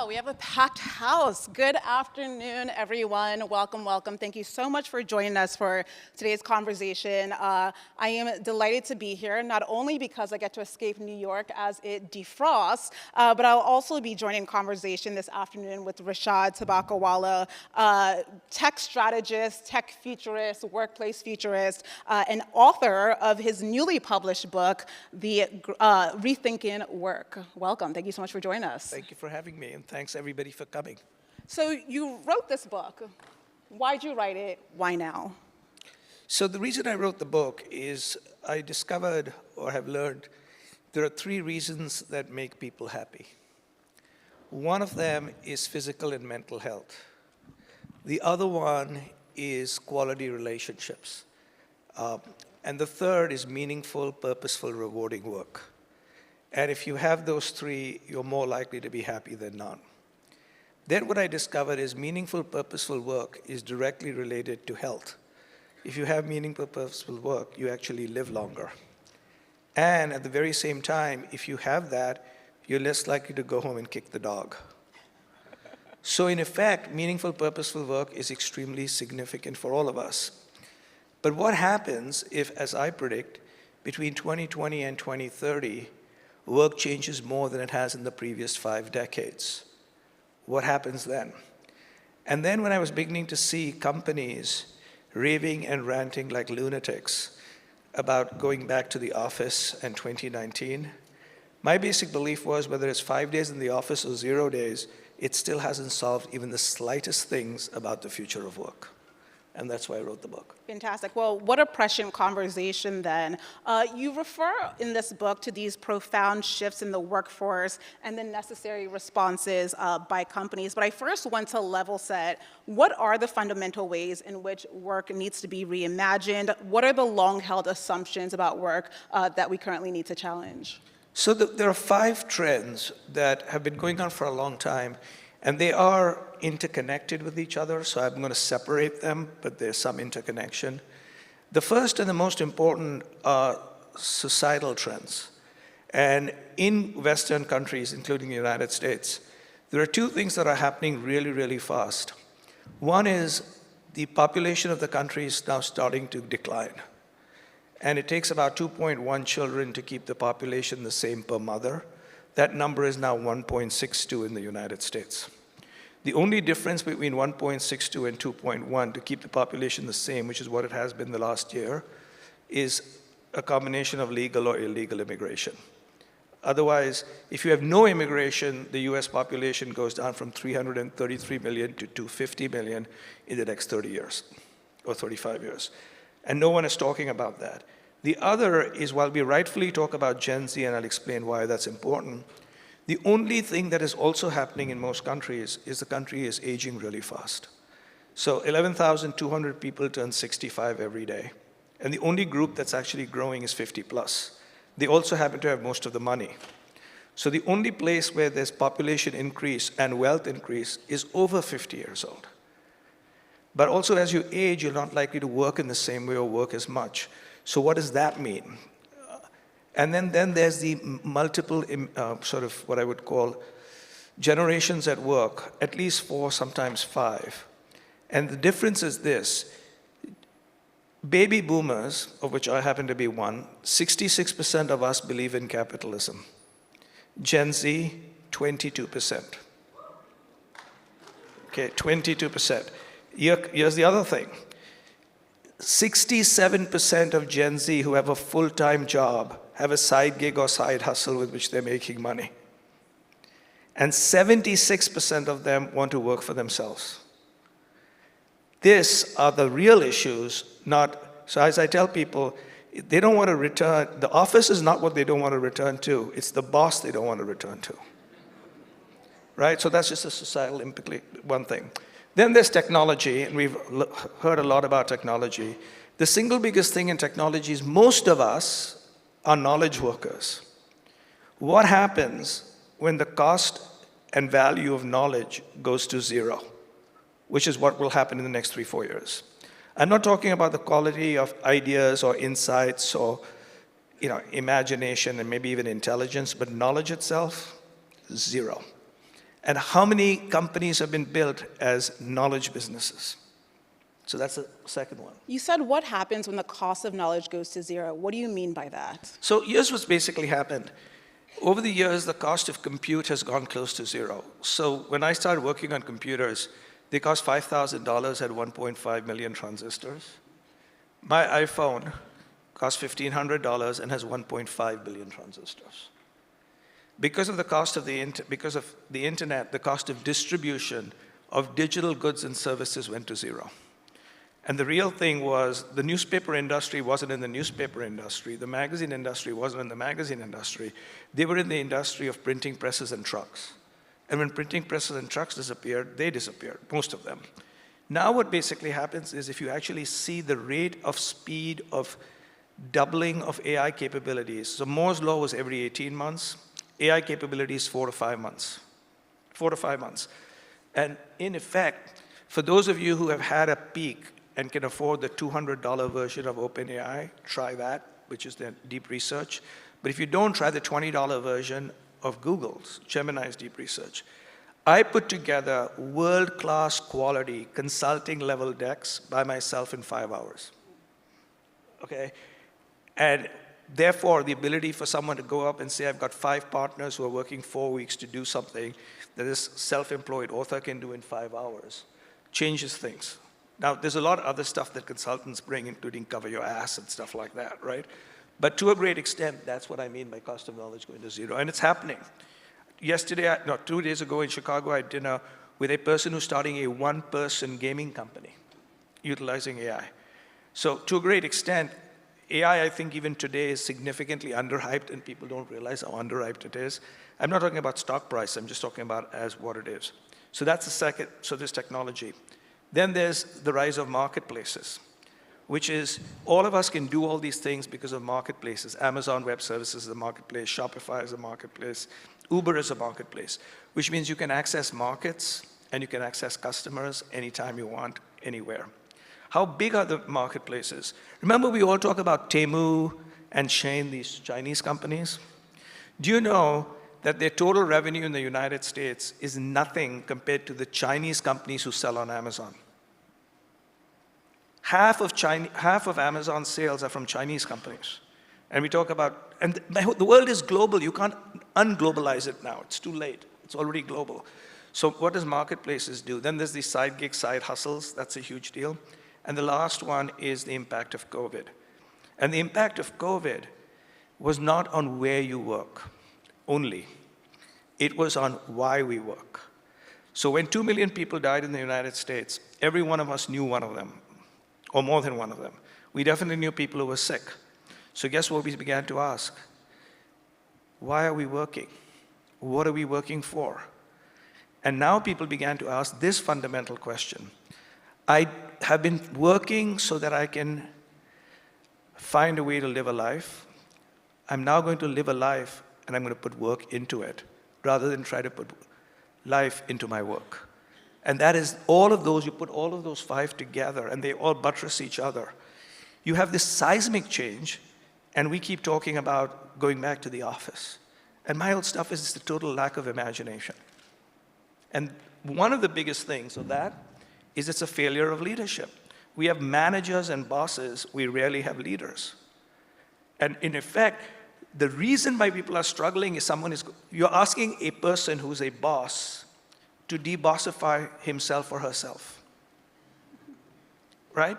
Wow, we have a packed house. Good afternoon, everyone. Welcome, welcome. Thank you so much for joining us for today's conversation. I am delighted to be here, not only because I get to escape New York as it defrosts, but I'll also be joining conversation this afternoon with Rishad Tobaccowala, tech strategist, tech futurist, workplace futurist, and author of his newly published book, The Rethinking Work. Welcome. Thank you so much for joining us. Thank you for having me, and thanks everybody for coming. So you wrote this book. Why'd you write it? Why now? So the reason I wrote the book is I discovered or have learned there are three reasons that make people happy. One of them is physical and mental health. The other one is quality relationships. And the third is meaningful, purposeful, rewarding work. And if you have those three, you're more likely to be happy than not. Then what I discovered is meaningful, purposeful work is directly related to health. If you have meaningful, purposeful work, you actually live longer. And at the very same time, if you have that, you're less likely to go home and kick the dog. So in effect, meaningful, purposeful work is extremely significant for all of us. But what happens if, as I predict, between 2020 and 2030, work changes more than it has in the previous 5 decades? What happens then? And then when I was beginning to see companies raving and ranting like lunatics about going back to the office in 2019, my basic belief was whether it's 5 days in the office or 0 days, it still hasn't solved even the slightest things about the future of work. And that's why I wrote the book. Fantastic. Well, what a prescient conversation then. You refer in this book to these profound shifts in the workforce and the necessary responses by companies. But I first want to level set, what are the fundamental ways in which work needs to be reimagined? What are the long-held assumptions about work that we currently need to challenge? So there are 5 trends that have been going on for a long time, and they are interconnected with each other, so I'm going to separate them, but there's some interconnection. The first and the most important are societal trends. And in Western countries, including the United States, there are 2 things that are happening really, really fast. One is the population of the country is now starting to decline. And it takes about 2.1 children to keep the population the same per mother. That number is now 1.62 in the United States. The only difference between 1.62 and 2.1 to keep the population the same, which is what it has been the last year, is a combination of legal or illegal immigration. Otherwise, if you have no immigration, the US population goes down from 333 million to 250 million in the next 30 years or 35 years. And no one is talking about that. The other is, while we rightfully talk about Gen Z, and I'll explain why that's important, the only thing that is also happening in most countries is the country is aging really fast. So 11,200 people turn 65 every day. And the only group that's actually growing is 50 plus. They also happen to have most of the money. So the only place where there's population increase and wealth increase is over 50 years old. But also as you age, you're not likely to work in the same way or work as much. So what does that mean? And then there's the multiple sort of what I would call generations at work, at least 4, sometimes 5. And the difference is this. Baby boomers, of which I happen to be one, 66% of us believe in capitalism. Gen Z, 22%. Okay, 22%. Here's the other thing. 67% of Gen Z who have a full-time job have a side gig or side hustle with which they're making money. And 76% of them want to work for themselves. These are the real issues, so as I tell people, they don't want to return, the office is not what they don't want to return to, it's the boss they don't want to return to. Right, so that's just a societal one thing. Then there's technology, and we've heard a lot about technology. The single biggest thing in technology is most of us are knowledge workers. What happens when the cost and value of knowledge goes to 0, which is what will happen in the next 3-4 years? I'm not talking about the quality of ideas or insights or imagination and maybe even intelligence, but knowledge itself, 0. And how many companies have been built as knowledge businesses? So that's the second one. You said what happens when the cost of knowledge goes to zero. What do you mean by that? So here's what's basically happened. Over the years, the cost of compute has gone close to zero. So when I started working on computers, they cost $5,000 at 1.5 million transistors. My iPhone costs $1,500 and has 1.5 billion transistors. Because of the cost of the internet, the cost of distribution of digital goods and services went to zero. And the real thing was the newspaper industry wasn't in the newspaper industry. The magazine industry wasn't in the magazine industry. They were in the industry of printing presses and trucks. And when printing presses and trucks disappeared, they disappeared, most of them. Now what basically happens is if you actually see the rate of speed of doubling of AI capabilities, so Moore's law was every 18 months, AI capabilities 4 to 5 months. 4 to 5 months. And in effect, for those of you who have had a peak and can afford the $200 version of OpenAI, try that, which is the deep research. But if you don't, try the $20 version of Google's, Gemini's deep research. I put together world-class quality consulting level decks by myself in 5 hours. Okay? And therefore, the ability for someone to go up and say, I've got 5 partners who are working 4 weeks to do something that this self-employed author can do in 5 hours, changes things. Now, there's a lot of other stuff that consultants bring, including cover your ass and stuff like that, right? But to a great extent, that's what I mean by cost of knowledge going to zero, and it's happening. Yesterday, 2 days ago in Chicago, I had dinner with a person who's starting a one-person gaming company utilizing AI. So to a great extent, AI, I think even today is significantly underhyped, and people don't realize how underhyped it is. I'm not talking about stock price, I'm just talking about as what it is. So that's the second, so there's technology. Then there's the rise of marketplaces, which is all of us can do all these things because of marketplaces. Amazon Web Services is a marketplace, Shopify is a marketplace, Uber is a marketplace, which means you can access markets and you can access customers anytime you want, anywhere. How big are the marketplaces? Remember we all talk about Temu and Shein, these Chinese companies? Do you know that their total revenue in the United States is nothing compared to the Chinese companies who sell on Amazon? Half of Amazon's sales are from Chinese companies. And we talk about, and the world is global. You can't unglobalize it now. It's too late. It's already global. So what does marketplaces do? Then there's these side gigs, side hustles. That's a huge deal. And the last one is the impact of COVID. And the impact of COVID was not on where you work only. It was on why we work. So when 2 million people died in the United States, every one of us knew one of them, or more than one of them. We definitely knew people who were sick. So guess what we began to ask? Why are we working? What are we working for? And now people began to ask this fundamental question. I have been working so that I can find a way to live a life. I'm now going to live a life and I'm going to put work into it rather than try to put life into my work. And that is all of those, you put all of those 5 together and they all buttress each other. You have this seismic change and we keep talking about going back to the office. And my old stuff is the total lack of imagination. And one of the biggest things of that is it's a failure of leadership. We have managers and bosses, we rarely have leaders. And in effect, the reason why people are struggling is you're asking a person who's a boss to debossify himself or herself, right?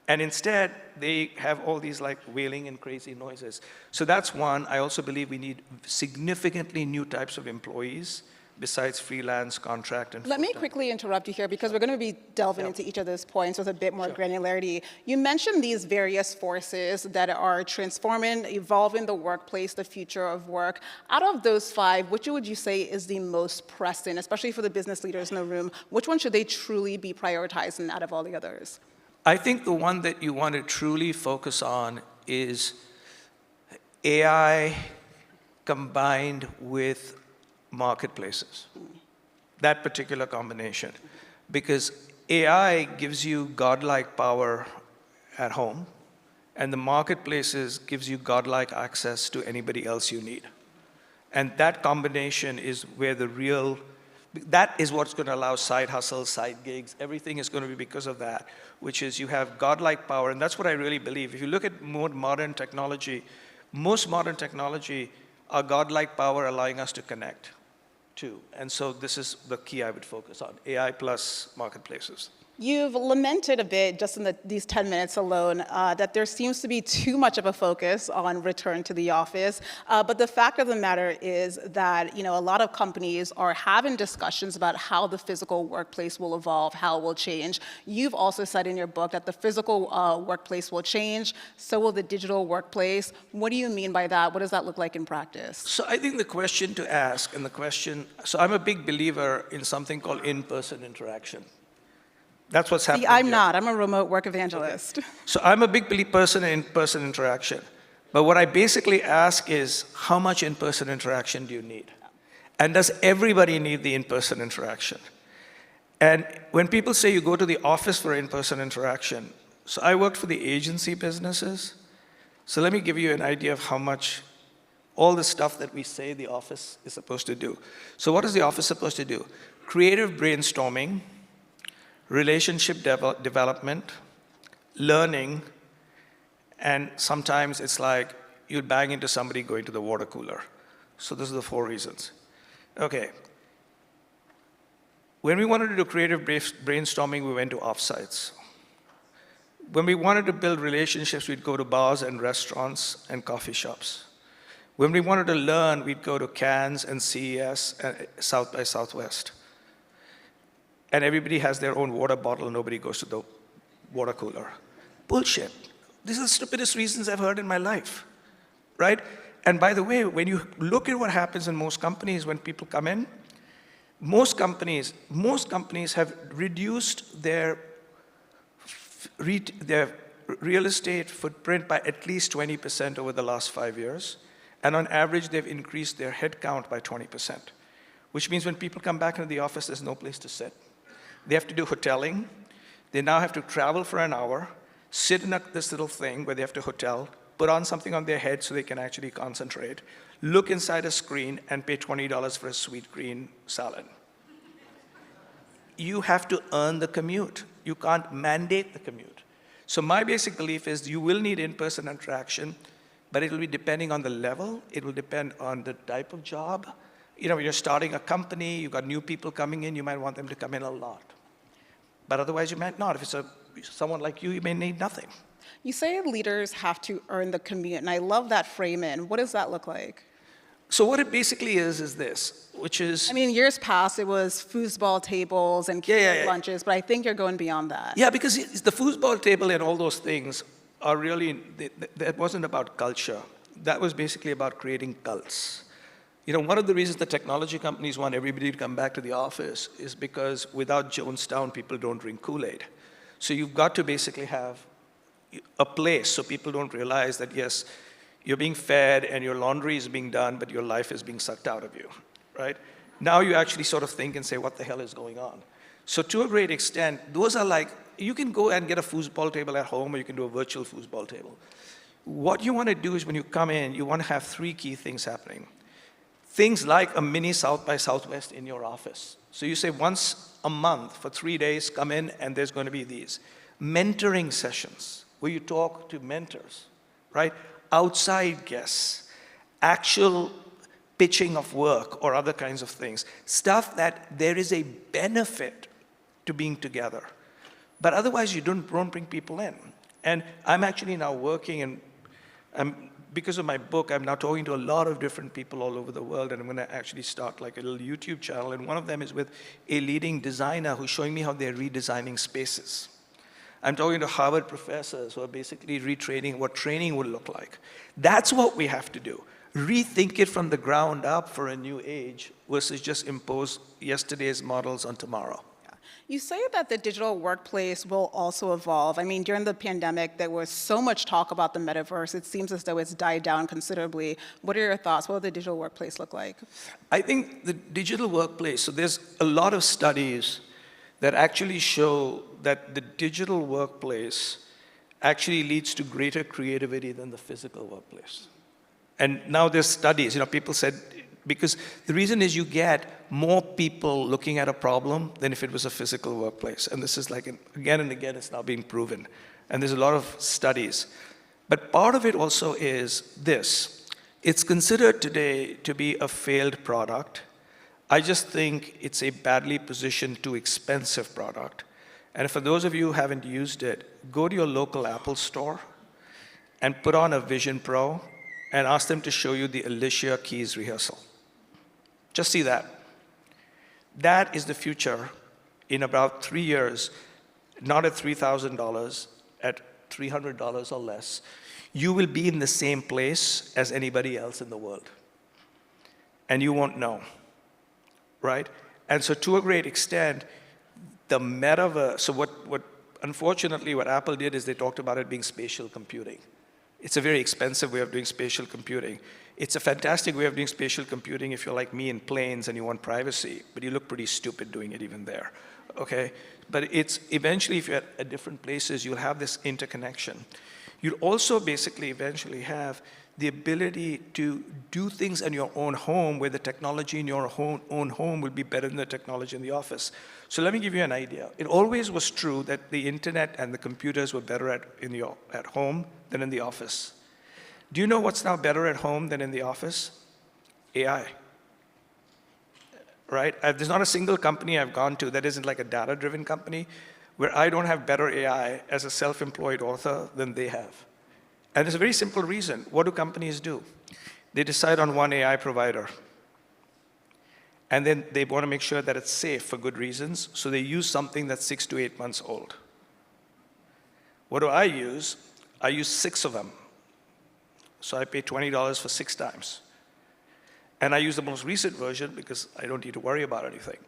And instead, they have all these like wailing and crazy noises. So that's one. I also believe we need significantly new types of employees besides freelance, contract, and Let me quickly interrupt you here because we're going to be delving into each of those points with a bit more granularity. You mentioned these various forces that are transforming, evolving the workplace, the future of work. Out of those 5, which would you say is the most pressing, especially for the business leaders in the room? Which one should they truly be prioritizing out of all the others? I think the one that you want to truly focus on is AI combined with marketplaces, that particular combination. Because AI gives you godlike power at home, and the marketplaces gives you godlike access to anybody else you need. And that combination is where the real That is what's going to allow side hustles, side gigs. Everything is going to be because of that, which is you have godlike power. And that's what I really believe. If you look at more modern technology, most modern technology are godlike power allowing us to connect to. And so this is the key I would focus on, AI plus marketplaces. You've lamented a bit, just in these 10 minutes alone, that there seems to be too much of a focus on return to the office. But the fact of the matter is that a lot of companies are having discussions about how the physical workplace will evolve, how it will change. You've also said in your book that the physical workplace will change, so will the digital workplace. What do you mean by that? What does that look like in practice? So I think the question to ask, so I'm a big believer in something called in-person interaction. That's what's happening. See, I'm not. I'm a remote work evangelist. Okay. So I'm a big person in in-person interaction. But what I basically ask is, how much in-person interaction do you need? And does everybody need the in-person interaction? And when people say you go to the office for in-person interaction, so I worked for the agency businesses. So let me give you an idea of how much all the stuff that we say the office is supposed to do. So what is the office supposed to do? Creative brainstorming, relationship development, learning, and sometimes it's like you'll bang into somebody going to the water cooler. So those are the 4 reasons. Okay. When we wanted to do creative brainstorming, we went to offsites. When we wanted to build relationships, we'd go to bars and restaurants and coffee shops. When we wanted to learn, we'd go to Cannes and CES and South by Southwest. And everybody has their own water bottle, nobody goes to the water cooler. Bullshit. These are the stupidest reasons I've heard in my life, right? And by the way, when you look at what happens in most companies when people come in, most companies have reduced their real estate footprint by at least 20% over the last 5 years. And on average, they've increased their headcount by 20%, which means when people come back into the office, there's no place to sit. They have to do hoteling. They now have to travel for an hour, sit in this little thing where they have to hotel, put on something on their head so they can actually concentrate, look inside a screen, and pay $20 for a sweet green salad. You have to earn the commute. You can't mandate the commute. So my basic belief is you will need in-person interaction, but it will be depending on the level. It will depend on the type of job. When you're starting a company, you've got new people coming in, you might want them to come in a lot. But otherwise, you might not. If it's someone like you, you may need nothing. You say leaders have to earn the commute, and I love that framing. What does that look like? So what it basically is this, which is... I mean, years past, it was foosball tables and lunches, but I think you're going beyond that. Yeah, because the foosball table and all those things are really... That wasn't about culture. That was basically about creating cults. One of the reasons the technology companies want everybody to come back to the office is because without Jonestown, people don't drink Kool-Aid. So you've got to basically have a place so people don't realize that, yes, you're being fed and your laundry is being done, but your life is being sucked out of you, right? Now you actually sort of think and say, what the hell is going on? So to a great extent, those are like, you can go and get a foosball table at home, or you can do a virtual foosball table. What you want to do is when you come in, you want to have 3 key things happening. Things like a mini South by Southwest in your office. So you say once a month for 3 days, come in and there's going to be these. Mentoring sessions where you talk to mentors, right? Outside guests, actual pitching of work or other kinds of things. Stuff that there is a benefit to being together. But otherwise you don't bring people in. And I'm actually now working because of my book, I'm now talking to a lot of different people all over the world, and I'm going to actually start like a little YouTube channel, and one of them is with a leading designer who's showing me how they're redesigning spaces. I'm talking to Harvard professors who are basically retraining what training would look like. That's what we have to do. Rethink it from the ground up for a new age versus just impose yesterday's models on tomorrow. You say that the digital workplace will also evolve. I mean, during the pandemic, there was so much talk about the metaverse. It seems as though it's died down considerably. What are your thoughts? What will the digital workplace look like? I think the digital workplace, so there's a lot of studies that actually show that the digital workplace actually leads to greater creativity than the physical workplace. And now there's studies, people said Because the reason is you get more people looking at a problem than if it was a physical workplace. And this is like, again and again, it's now being proven. And there's a lot of studies. But part of it also is this. It's considered today to be a failed product. I just think it's a badly positioned, too expensive product. And for those of you who haven't used it, go to your local Apple store and put on a Vision Pro and ask them to show you the Alicia Keys rehearsal. Just see that. That is the future in about 3 years, not at $3,000, at $300 or less. You will be in the same place as anybody else in the world. And you won't know, right? And so to a great extent, the metaverse, so unfortunately what Apple did is they talked about it being spatial computing. It's a very expensive way of doing spatial computing. It's a fantastic way of doing spatial computing if you're like me in planes and you want privacy, but you look pretty stupid doing it even there, okay? But it's eventually, if you're at different places, you'll have this interconnection. You'll also basically eventually have the ability to do things in your own home where the technology in your own home will be better than the technology in the office. So let me give you an idea. It always was true that the internet and the computers were better at home than in the office. Do you know what's now better at home than in the office? AI. Right? There's not a single company I've gone to that isn't like a data-driven company where I don't have better AI as a self-employed author than they have. And there's a very simple reason. What do companies do? They decide on one AI provider. And then they want to make sure that it's safe for good reasons, so they use something that's 6 to 8 months old. What do I use? I use 6 of them. So I pay $20 for 6 times. And I use the most recent version because I don't need to worry about anything.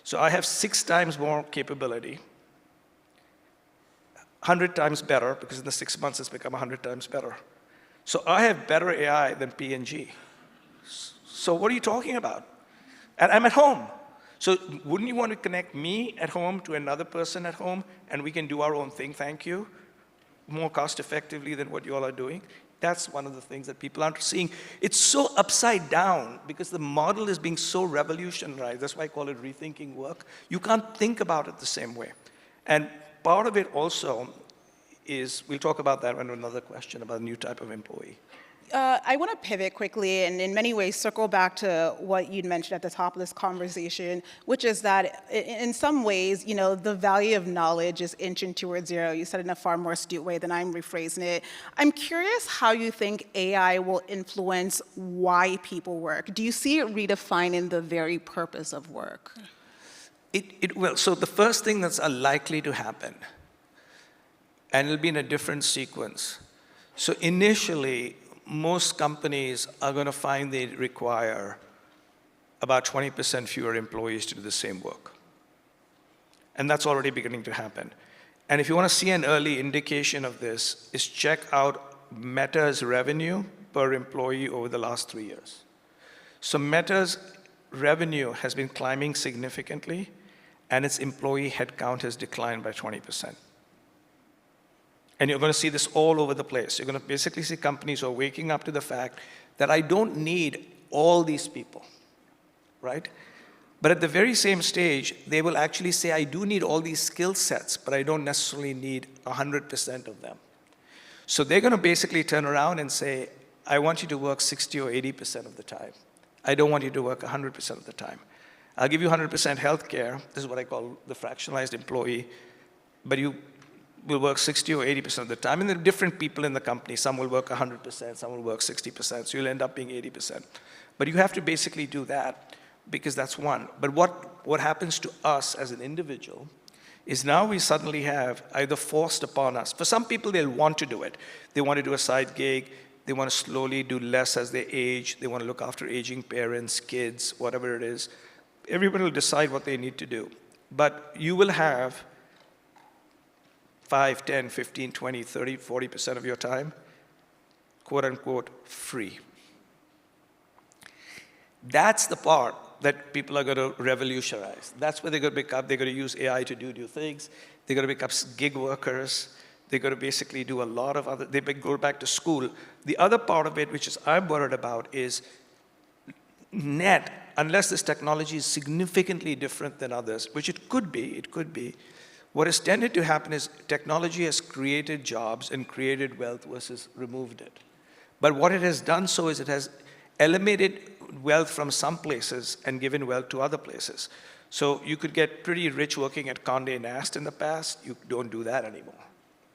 So I have 6 times more capability, 100 times better, because in the 6 months it's become 100 times better. So I have better AI than P&G. So what are you talking about? And I'm at home. So wouldn't you want to connect me at home to another person at home, and we can do our own thing, thank you, more cost effectively than what you all are doing? That's one of the things that people aren't seeing. It's so upside down because the model is being so revolutionized. That's why I call it rethinking work. You can't think about it the same way. And part of it also is, we'll talk about that in another question about a new type of employee. I want to pivot quickly and in many ways circle back to what you'd mentioned at the top of this conversation, which is that in some ways, you know, the value of knowledge is inching towards zero. You said it in a far more astute way than I'm rephrasing it. I'm curious how you think AI will influence why people work. Do you see it redefining the very purpose of work? It will. So the first thing that's likely to happen, and it'll be in a different sequence. So initially, most companies are going to find they require about 20% fewer employees to do the same work. And that's already beginning to happen. And if you want to see an early indication of this, is check out Meta's revenue per employee over the last 3 years. So Meta's revenue has been climbing significantly, and its employee headcount has declined by 20%. And you're going to see this all over the place. You're going to basically see companies who are waking up to the fact that I don't need all these people, right? But at the very same stage, they will actually say, I do need all these skill sets, but I don't necessarily need 100% of them. So they're going to basically turn around and say, I want you to work 60 or 80% of the time. I don't want you to work 100% of the time. I'll give you 100% health care. This is what I call the fractionalized employee. But you will work 60 or 80% of the time. And there are different people in the company. Some will work 100%, some will work 60%. So you'll end up being 80%. But you have to basically do that because that's one. But what happens to us as an individual is now we suddenly have either forced upon us. For some people, they'll want to do it. They want to do a side gig. They want to slowly do less as they age. They want to look after aging parents, kids, whatever it is. Everybody will decide what they need to do. But you will have 5, 10, 15, 20, 30, 40% of your time, quote unquote, free. That's the part that people are going to revolutionize. That's where they're going to pick up. They're going to use AI to do new things. They're going to become gig workers. They're going to basically do a lot of they go back to school. The other part of it, which is I'm worried about, is net, unless this technology is significantly different than others, which it could be, what has tended to happen is technology has created jobs and created wealth versus removed it. But what it has done so is it has eliminated wealth from some places and given wealth to other places. So you could get pretty rich working at Condé Nast in the past. You don't do that anymore,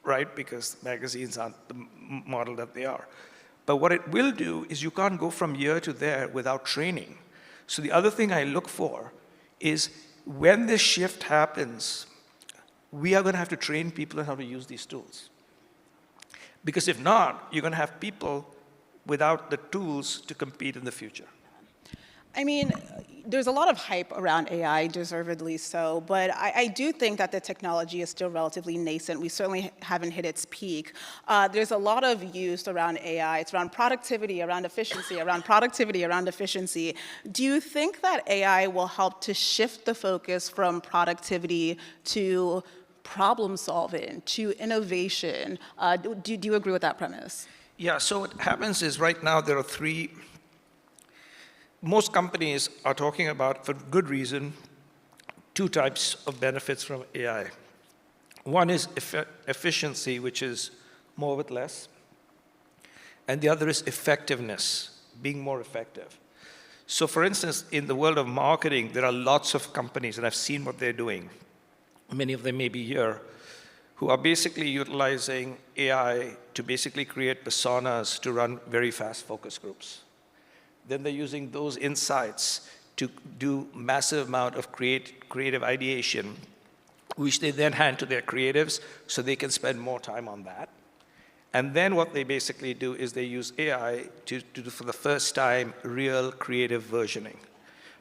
right? Because magazines aren't the model that they are. But what it will do is you can't go from here to there without training. So the other thing I look for is when this shift happens, we are going to have to train people on how to use these tools. Because if not, you're going to have people without the tools to compete in the future. I mean, there's a lot of hype around AI, deservedly so, but I do think that the technology is still relatively nascent. We certainly haven't hit its peak. There's a lot of use around AI. It's around productivity, around efficiency, around productivity, around efficiency. Do you think that AI will help to shift the focus from productivity to problem solving, to innovation? Do you agree with that premise? Yeah, so what happens is right now there are three. Most companies are talking about, for good reason, two types of benefits from AI. One is efficiency, which is more with less. And the other is effectiveness, being more effective. So for instance, in the world of marketing, there are lots of companies, and I've seen what they're doing. Many of them may be here, who are basically utilizing AI to basically create personas to run very fast focus groups. Then they're using those insights to do massive amount of creative ideation, which they then hand to their creatives so they can spend more time on that. And then what they basically do is they use AI to do, for the first time, real creative versioning.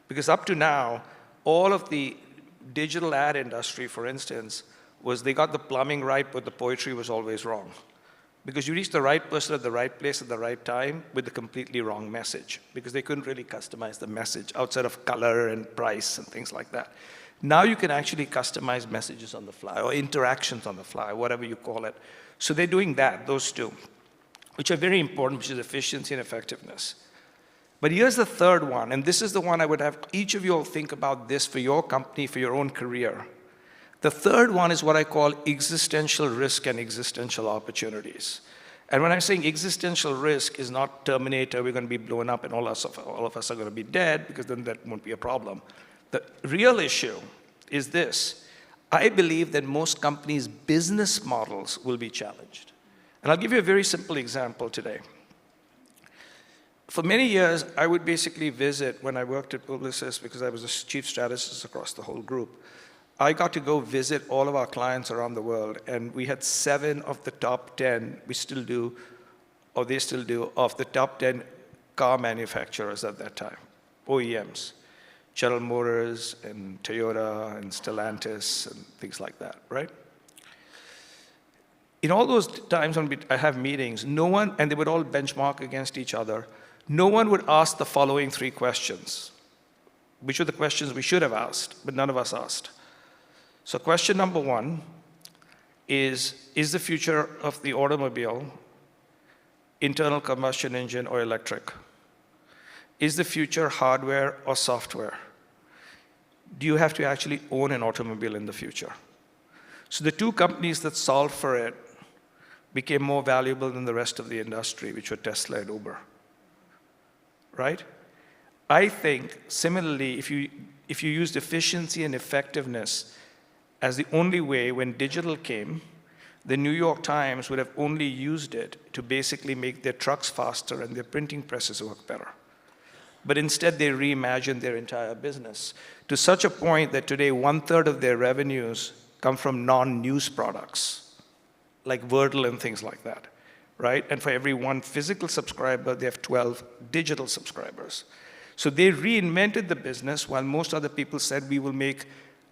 Because up to now, all of the digital ad industry, for instance, was they got the plumbing right, but the poetry was always wrong. Because you reach the right person at the right place at the right time with a completely wrong message, because they couldn't really customize the message outside of color and price and things like that. Now you can actually customize messages on the fly or interactions on the fly, whatever you call it. So they're doing that, those two, which are very important, which is efficiency and effectiveness. But here's the third one, and this is the one I would have each of you all think about this for your company, for your own career. The third one is what I call existential risk and existential opportunities. And when I'm saying existential risk is not Terminator, we're going to be blown up and all of us are going to be dead, because then that won't be a problem. The real issue is this. I believe that most companies' business models will be challenged. And I'll give you a very simple example today. For many years, I would basically visit, when I worked at Publicis, because I was a chief strategist across the whole group, I got to go visit all of our clients around the world, and we had 7 of the top 10, we still do, or they still do, of the top 10 car manufacturers at that time, OEMs, General Motors and Toyota and Stellantis and things like that, right? In all those times when I have meetings, no one, and they would all benchmark against each other, no one would ask the following 3 questions, which were the questions we should have asked, but none of us asked. So question number 1 is the future of the automobile internal combustion engine or electric? Is the future hardware or software? Do you have to actually own an automobile in the future? So the 2 companies that solved for it became more valuable than the rest of the industry, which were Tesla and Uber, right? I think, similarly, if you used efficiency and effectiveness as the only way, when digital came, the New York Times would have only used it to basically make their trucks faster and their printing presses work better. But instead, they reimagined their entire business to such a point that today 1/3 of their revenues come from non-news products, like Wordle and things like that, right? And for every 1 physical subscriber, they have 12 digital subscribers. So they reinvented the business while most other people said we will make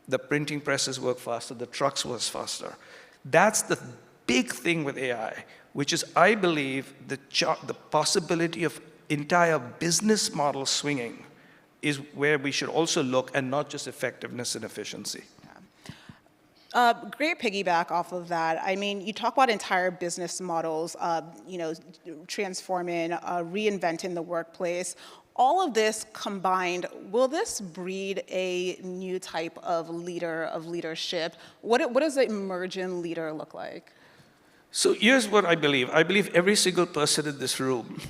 the printing presses work faster, the trucks work faster. That's the big thing with AI, which is, I believe, the possibility of entire business model swinging is where we should also look, and not just effectiveness and efficiency. Great piggyback off of that. I mean, you talk about entire business models, transforming, reinventing the workplace. All of this combined, will this breed a new type of leader, of leadership? What does an emergent leader look like? So here's what I believe. I believe every single person in this room,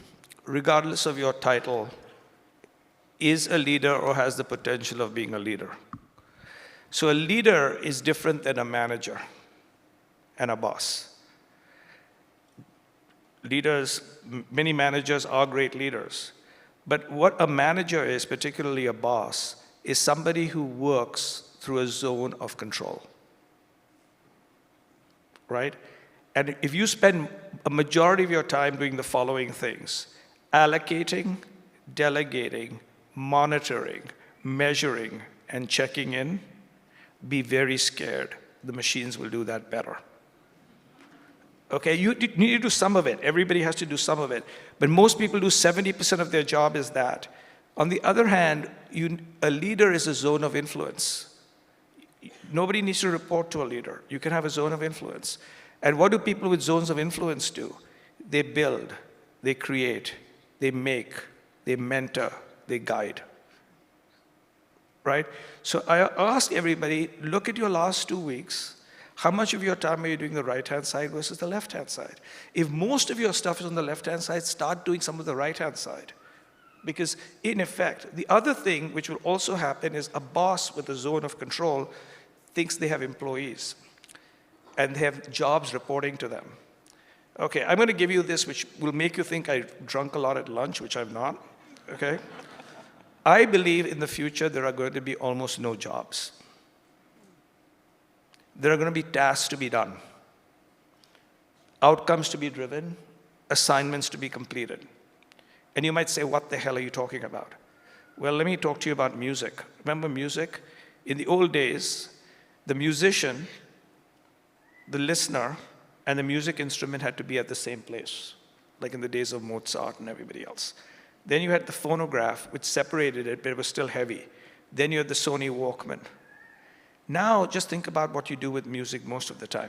regardless of your title, is a leader or has the potential of being a leader. So a leader is different than a manager and a boss. Leaders, many managers are great leaders. But what a manager is, particularly a boss, is somebody who works through a zone of control, right? And if you spend a majority of your time doing the following things: allocating, delegating, monitoring, measuring, and checking in, be very scared. The machines will do that better. Okay, you need to do some of it. Everybody has to do some of it. But most people do 70% of their job is that. On the other hand, a leader is a zone of influence. Nobody needs to report to a leader. You can have a zone of influence. And what do people with zones of influence do? They build, they create, they make, they mentor, they guide. Right? So I ask everybody, look at your last 2 weeks. How much of your time are you doing the right-hand side versus the left-hand side? If most of your stuff is on the left-hand side, start doing some of the right-hand side. Because in effect, the other thing which will also happen is a boss with a zone of control thinks they have employees and they have jobs reporting to them. Okay, I'm going to give you this, which will make you think I drunk a lot at lunch, which I'm not, okay? I believe in the future there are going to be almost no jobs. There are going to be tasks to be done, outcomes to be driven, assignments to be completed. And you might say, what the hell are you talking about? Well, let me talk to you about music. Remember music? In the old days, the musician, the listener, and the music instrument had to be at the same place, like in the days of Mozart and everybody else. Then you had the phonograph, which separated it, but it was still heavy. Then you had the Sony Walkman. Now, just think about what you do with music most of the time.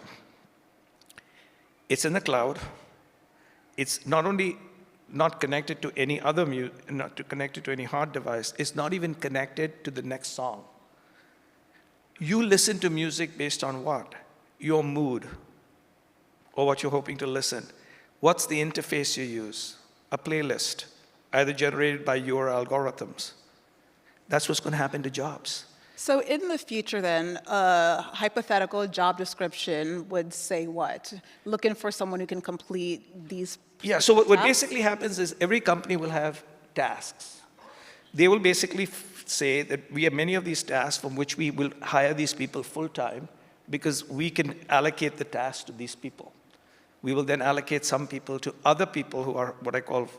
It's in the cloud. It's not only not connected to any other not connected to any hard device, it's not even connected to the next song. You listen to music based on what? Your mood, or what you're hoping to listen. What's the interface you use? A playlist, either generated by your algorithms. That's what's going to happen to jobs. So in the future then, a hypothetical job description would say what? Looking for someone who can complete these Yeah, so what basically happens is every company will have tasks. They will basically say that we have many of these tasks from which we will hire these people full-time because we can allocate the tasks to these people. We will then allocate some people to other people who are what I call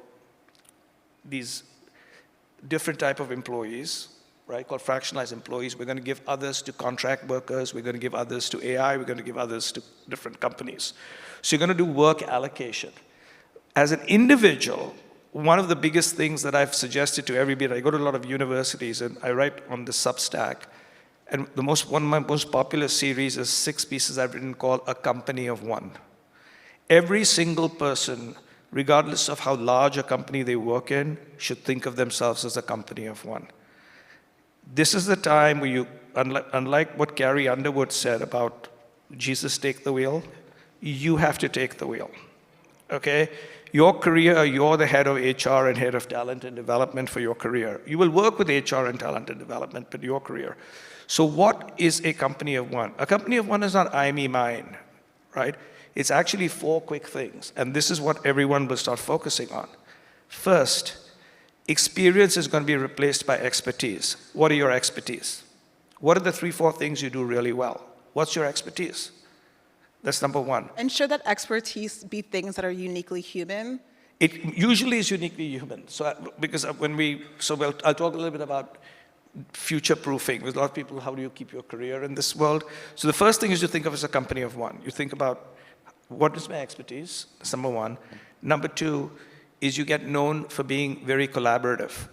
these different type of employees, right, called fractionalized employees. We're going to give others to contract workers. We're going to give others to AI. We're going to give others to different companies. So you're going to do work allocation. As an individual, one of the biggest things that I've suggested to everybody, I go to a lot of universities and I write on the Substack, and one of my most popular series is 6 pieces I've written called A Company of One. Every single person, regardless of how large a company they work in, should think of themselves as a company of one. This is the time where you, unlike what Carrie Underwood said about Jesus take the wheel, you have to take the wheel, okay? Your career, you're the head of HR and head of talent and development for your career. You will work with HR and talent and development, but your career. So what is a company of one? A company of one is not I, me, mine, right? It's actually 4 quick things, and this is what everyone will start focusing on. First, experience is going to be replaced by expertise. What are your expertise? What are the 3, 4 things you do really well? What's your expertise? That's number 1. And should that expertise be things that are uniquely human? It usually is uniquely human. So, I'll talk a little bit about future-proofing. With a lot of people, how do you keep your career in this world? So the first thing is you think of as a company of one. You think about, what is my expertise? That's number 1. Number 2 is you get known for being very collaborative,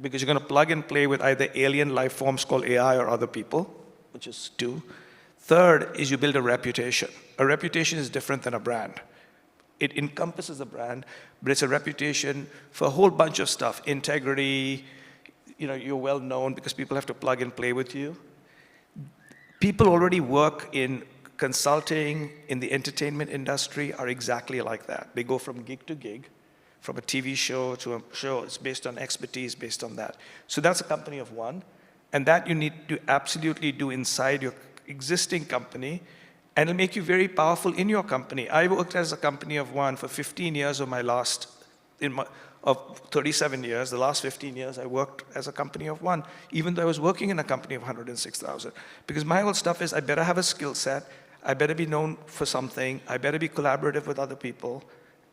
because you're going to plug and play with either alien life forms called AI or other people, which is 2. Third is you build a reputation. A reputation is different than a brand. It encompasses the brand, but it's a reputation for a whole bunch of stuff. Integrity, you're well known because people have to plug and play with you. People already work in consulting, in the entertainment industry, are exactly like that. They go from gig to gig, from a TV show to a show. It's based on expertise, based on that. So that's a company of one. And that you need to absolutely do inside your existing company, and it'll make you very powerful in your company. I worked as a company of one for 15 years of of 37 years. The last 15 years, I worked as a company of one, even though I was working in a company of 106,000. Because my whole stuff is I better have a skill set, I better be known for something, I better be collaborative with other people,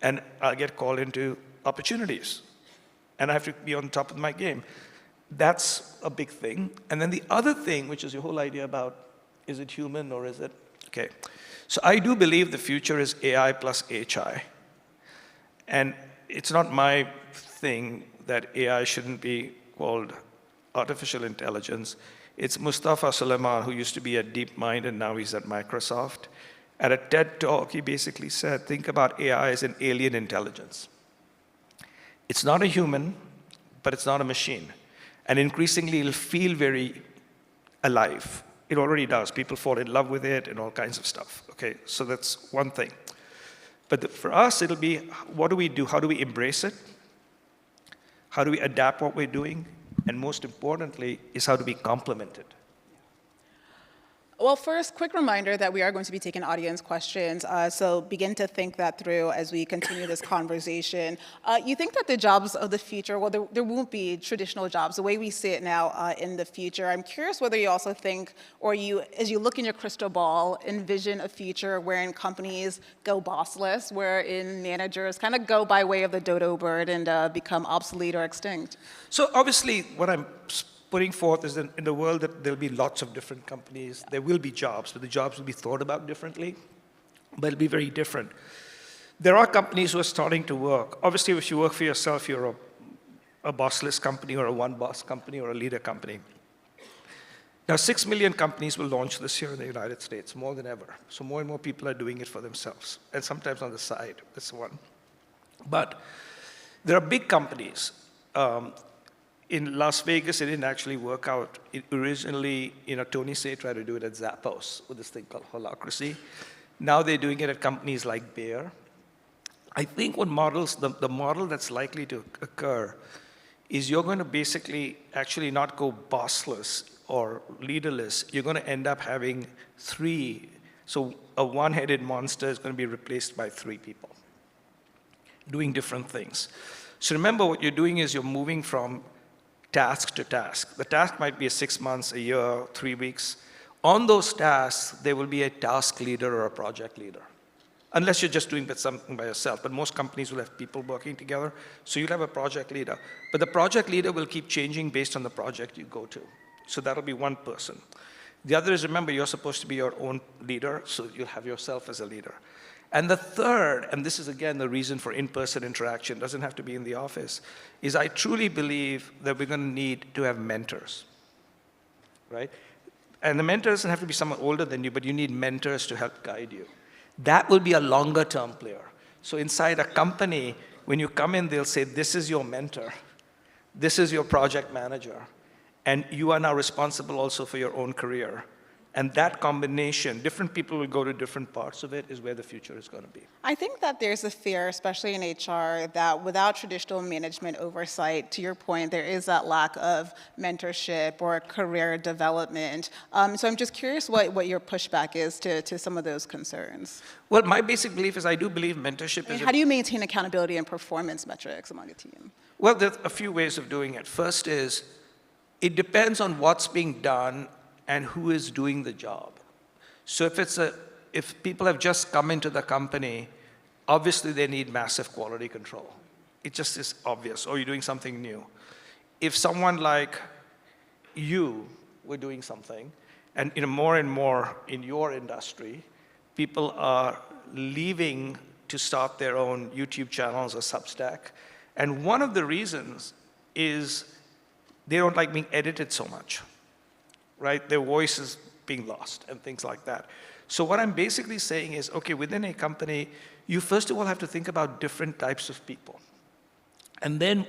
and I'll get called into opportunities. And I have to be on top of my game. That's a big thing. And then the other thing, which is your whole idea about, is it human or is it, okay. So I do believe the future is AI plus HI. And it's not my thing that AI shouldn't be called artificial intelligence. It's Mustafa Suleyman, who used to be at DeepMind and now he's at Microsoft. At a TED Talk, he basically said, think about AI as an alien intelligence. It's not a human, but it's not a machine. And increasingly, it'll feel very alive. It already does. People fall in love with it and all kinds of stuff. Okay, so that's one thing. But for us, it'll be, what do we do? How do we embrace it? How do we adapt what we're doing? And most importantly, is how do we complement it? Well, first, quick reminder that we are going to be taking audience questions, so begin to think that through as we continue this conversation. You think that the jobs of the future, well, there won't be traditional jobs, the way we see it now in the future. I'm curious whether you also think, or you, as you look in your crystal ball, envision a future wherein companies go bossless, wherein managers kind of go by way of the dodo bird and become obsolete or extinct. So obviously, what I'm putting forth is that in the world that there'll be lots of different companies. There will be jobs, but the jobs will be thought about differently, but it'll be very different. There are companies who are starting to work. Obviously, if you work for yourself, you're a bossless company or a one-boss company or a leader company. Now, 6 million companies will launch this year in the United States, more than ever. So more and more people are doing it for themselves, and sometimes on the side. That's one. But there are big companies. In Las Vegas, it didn't actually work out. Originally, Tony Hsieh tried to do it at Zappos with this thing called holacracy. Now they're doing it at companies like Bayer. I think what the model that's likely to occur is you're going to basically actually not go bossless or leaderless. You're going to end up having three. So a one-headed monster is going to be replaced by three people doing different things. So remember, what you're doing is you're moving from task to task. The task might be 6 months, a year, 3 weeks. On those tasks, there will be a task leader or a project leader, unless you're just doing something by yourself. But most companies will have people working together, so you'll have a project leader. But the project leader will keep changing based on the project you go to. So that'll be one person. The other is, remember, you're supposed to be your own leader, so you'll have yourself as a leader. And the third, and this is again the reason for in-person interaction, doesn't have to be in the office, is I truly believe that we're going to need to have mentors, right? And the mentor doesn't have to be someone older than you, but you need mentors to help guide you. That will be a longer-term player. So inside a company, when you come in, they'll say, this is your mentor, this is your project manager, and you are now responsible also for your own career. And that combination, different people will go to different parts of it, is where the future is going to be. I think that there's a fear, especially in HR, that without traditional management oversight, to your point, there is that lack of mentorship or career development. So I'm just curious what your pushback is to some of those concerns. Well, my basic belief is I do believe mentorship is... How do you maintain accountability and performance metrics among a team? Well, there's a few ways of doing it. First is, it depends on what's being done and who is doing the job. So if people have just come into the company, obviously they need massive quality control. It just is obvious, or you're doing something new. If someone like you were doing something, and more and more in your industry, people are leaving to start their own YouTube channels or Substack. And one of the reasons is they don't like being edited so much. Right? Their voice is being lost and things like that. So what I'm basically saying is, okay, within a company, you first of all have to think about different types of people. And then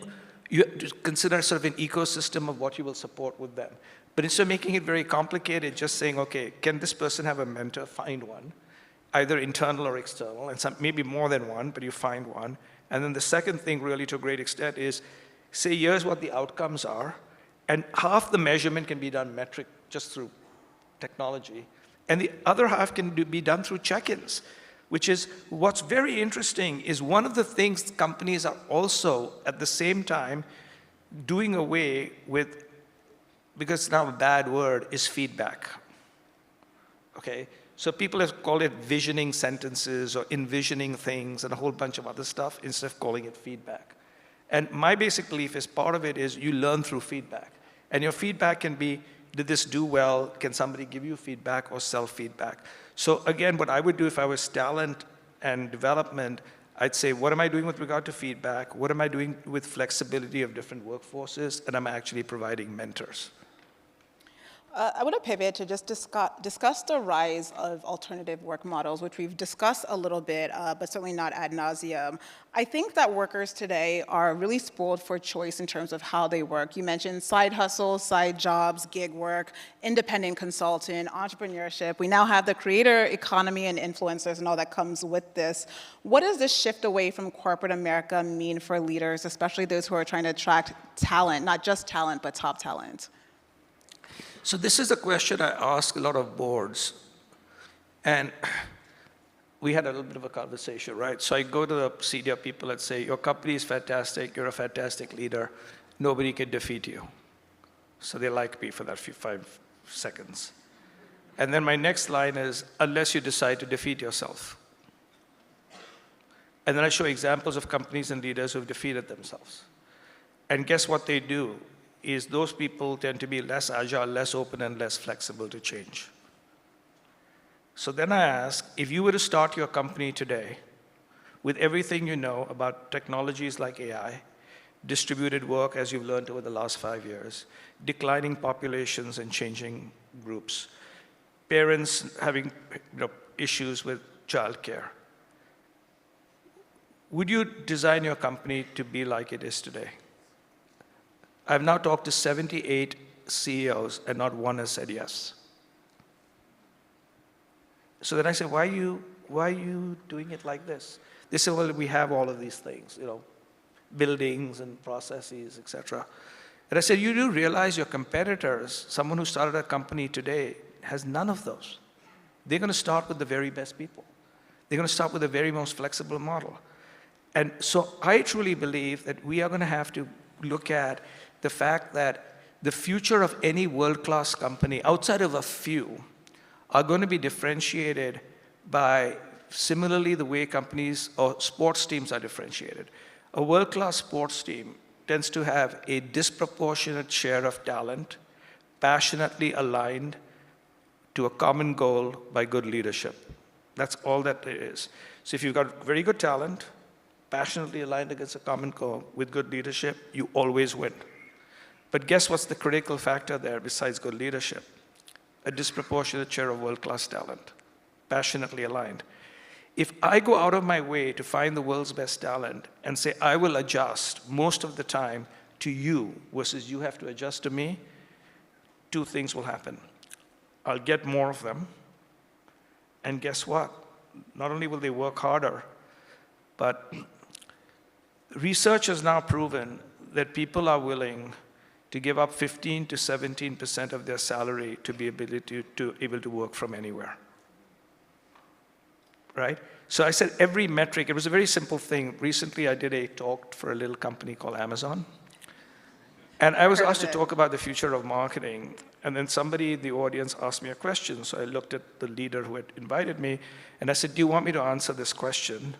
you have to consider sort of an ecosystem of what you will support with them. But instead of making it very complicated, just saying, okay, can this person have a mentor? Find one, either internal or external, and maybe more than one, but you find one. And then the second thing, really to a great extent, is say, here's what the outcomes are, and half the measurement can be done metric just through technology, and the other half can be done through check-ins, which is what's very interesting is one of the things companies are also, at the same time, doing away with, because it's now a bad word, is feedback, okay? So people have called it visioning sentences or envisioning things and a whole bunch of other stuff instead of calling it feedback. And my basic belief is part of it is you learn through feedback. And your feedback can be, did this do well? Can somebody give you feedback or self-feedback? So again, what I would do if I was talent and development, I'd say, what am I doing with regard to feedback? What am I doing with flexibility of different workforces? And I'm actually providing mentors. I want to pivot to just discuss the rise of alternative work models, which we've discussed a little bit, but certainly not ad nauseum. I think that workers today are really spoiled for choice in terms of how they work. You mentioned side hustles, side jobs, gig work, independent consultant, entrepreneurship. We now have the creator economy and influencers and all that comes with this. What does this shift away from corporate America mean for leaders, especially those who are trying to attract talent, not just talent, but top talent? So this is a question I ask a lot of boards. And we had a little bit of a conversation, right? So I go to the senior people and say, your company is fantastic, you're a fantastic leader, nobody can defeat you. So they like me for that few 5 seconds. And then my next line is, unless you decide to defeat yourself. And then I show examples of companies and leaders who have defeated themselves. And guess what they do? Is those people tend to be less agile, less open, and less flexible to change. So then I ask, if you were to start your company today with everything you know about technologies like AI, distributed work as you've learned over the last 5 years, declining populations and changing groups, parents having issues with childcare, would you design your company to be like it is today? I've now talked to 78 CEOs, and not one has said yes. So then I said, why are you doing it like this? They said, well, we have all of these things, buildings and processes, et cetera. And I said, you do realize your competitors, someone who started a company today, has none of those. They're going to start with the very best people. They're going to start with the very most flexible model. And so I truly believe that we are going to have to look at the fact that the future of any world-class company, outside of a few, are going to be differentiated by similarly the way companies or sports teams are differentiated. A world-class sports team tends to have a disproportionate share of talent, passionately aligned to a common goal by good leadership. That's all that it is. So if you've got very good talent, passionately aligned against a common goal with good leadership, you always win. But guess what's the critical factor there besides good leadership? A disproportionate share of world-class talent, passionately aligned. If I go out of my way to find the world's best talent and say, I will adjust most of the time to you versus you have to adjust to me, 2 things will happen. I'll get more of them, and guess what? Not only will they work harder, but research has now proven that people are willing to give up 15 to 17% of their salary to be able to work from anywhere. Right? So I said every metric, it was a very simple thing. Recently I did a talk for a little company called Amazon. And I was asked to talk about the future of marketing. And then somebody in the audience asked me a question. So I looked at the leader who had invited me, and I said, do you want me to answer this question?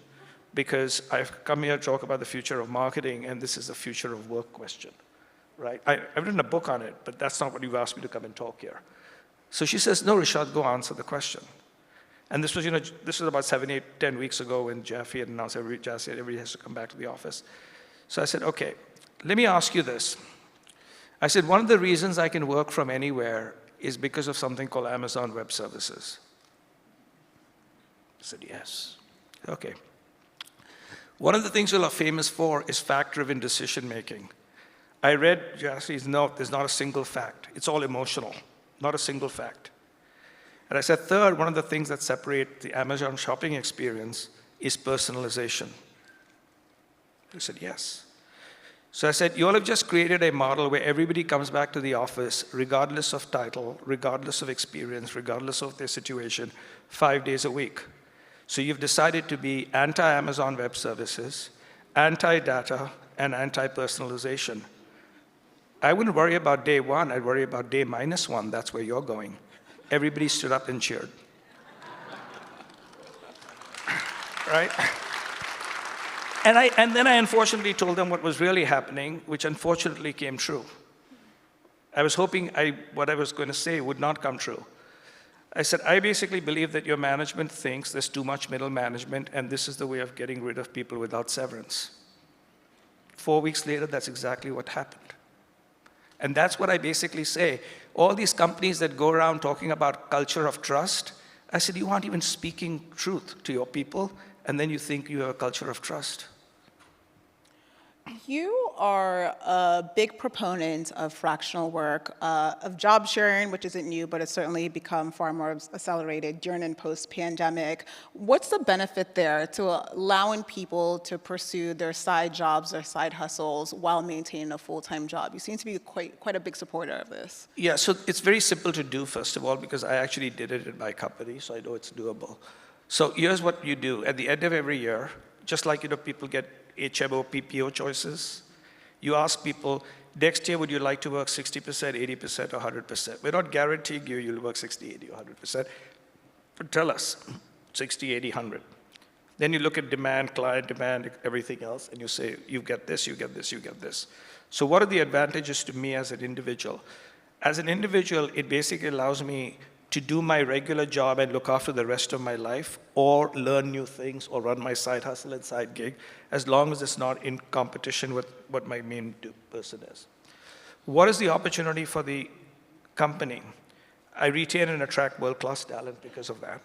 Because I've come here to talk about the future of marketing, and this is the future of work question. Right? I've written a book on it, but that's not what you've asked me to come and talk here. So she says, no, Rishad, go answer the question. And this was, this was about 7, 8, 10 weeks ago when Jaffe had announced everybody has to come back to the office. So I said, okay, let me ask you this. I said, one of the reasons I can work from anywhere is because of something called Amazon Web Services. I said, yes. Okay. One of the things we are famous for is fact-driven decision-making. I read Jassie's note, there's not a single fact. It's all emotional, not a single fact. And I said, third, one of the things that separate the Amazon shopping experience is personalization. He said, yes. So I said, you all have just created a model where everybody comes back to the office, regardless of title, regardless of experience, regardless of their situation, 5 days a week. So you've decided to be anti-Amazon Web Services, anti-data, and anti-personalization. I wouldn't worry about day one, I'd worry about day -1, that's where you're going. Everybody stood up and cheered. Right? And then I unfortunately told them what was really happening, which unfortunately came true. I was hoping what I was going to say would not come true. I said, I basically believe that your management thinks there's too much middle management, and this is the way of getting rid of people without severance. 4 weeks later, that's exactly what happened. And that's what I basically say. All these companies that go around talking about culture of trust, I said, you aren't even speaking truth to your people, and then you think you have a culture of trust. You are a big proponent of fractional work, of job sharing, which isn't new, but it's certainly become far more accelerated during and post-pandemic. What's the benefit there to allowing people to pursue their side jobs, their side hustles, while maintaining a full-time job? You seem to be quite a big supporter of this. Yeah, so it's very simple to do, first of all, because I actually did it in my company, so I know it's doable. So here's what you do. At the end of every year, just like people get HMO, PPO choices, you ask people, next year would you like to work 60%, 80%, or 100%? We're not guaranteeing you'll work 60, 80, or 100%, but tell us, 60, 80, 100. Then you look at demand, client demand, everything else, and you say, you get this, you get this, you get this. So what are the advantages to me as an individual? As an individual, it basically allows me to do my regular job and look after the rest of my life, or learn new things, or run my side hustle and side gig, as long as it's not in competition with what my main person is. What is the opportunity for the company? I retain and attract world-class talent because of that.